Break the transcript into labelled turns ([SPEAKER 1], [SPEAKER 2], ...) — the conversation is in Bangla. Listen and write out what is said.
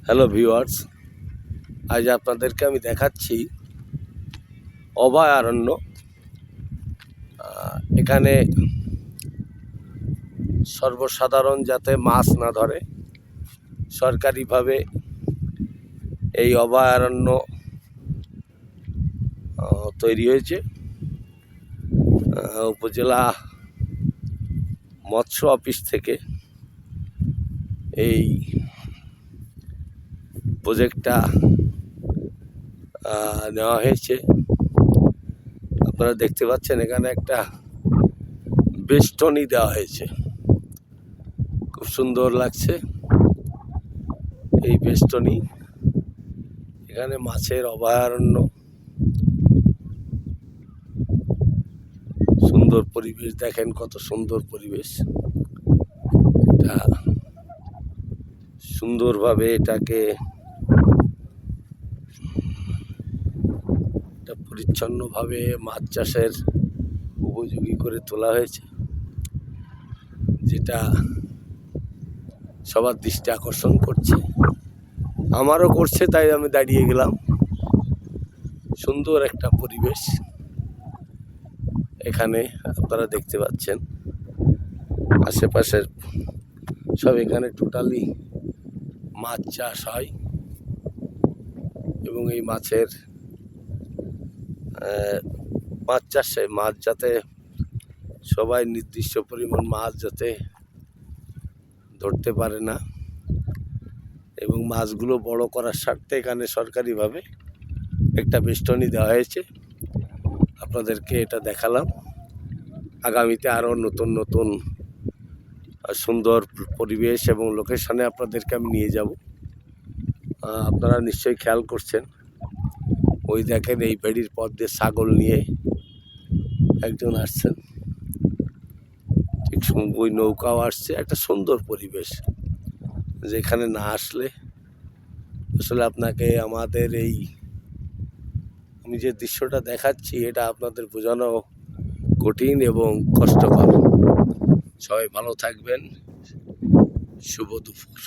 [SPEAKER 1] হ্যালো ভিউয়ার্স, আজ আপনাদেরকে আমি দেখাচ্ছি অভয়ারণ্য। এখানে সর্বসাধারণ যাতে মাছ না ধরে, সরকারিভাবে এই অভয়ারণ্য তৈরি হয়েছে। উপজেলা মৎস্য অফিস থেকে এই প্রজেক্টটা নেওয়া হয়েছে। আপনারা দেখতে পাচ্ছেন এখানে একটা বেষ্টনী দেওয়া হয়েছে, খুব সুন্দর লাগছে এই বেষ্টনী। এখানে মাছের অভয়ারণ্য, সুন্দর পরিবেশ, দেখেন কত সুন্দর পরিবেশ। এটা সুন্দরভাবে এটাকে পরিচ্ছন্নভাবে মাছ চাষের উপযোগী করে তোলা হয়েছে, যেটা সবার দৃষ্টি আকর্ষণ করছে। আমারও করছে, তাই আমি দাঁড়িয়ে গেলাম। সুন্দর একটা পরিবেশ এখানে আপনারা দেখতে পাচ্ছেন। আশেপাশের সব এখানে টোটালি মাছ চাষ হয় এবং এই মাছ চাষে মাছ যাতে সবাই নির্দিষ্ট পরিমাণ মাছ যাতে ধরতে পারে না এবং মাছগুলো বড় করার স্বার্থে এখানে সরকারিভাবে একটা বেষ্টনী দেওয়া হয়েছে। আপনাদেরকে এটা দেখালাম। আগামীতে আরও নতুন নতুন সুন্দর পরিবেশ এবং লোকেশনে আপনাদেরকে আমি নিয়ে যাব। আপনারা নিশ্চয়ই খেয়াল করছেন, ওই দেখেন এই বেড়ির পথ দিয়ে ছাগল নিয়ে একজন আসছেন, ঠিক ওই নৌকাও আসছে। একটা সুন্দর পরিবেশ, যেখানে না আসলে আসলে আপনাকে আমাদের এই আমি যে দৃশ্যটা দেখাচ্ছি এটা আপনাদের বোঝানো কঠিন এবং কষ্টকর। সবাই ভালো থাকবেন। শুভ দুপুর।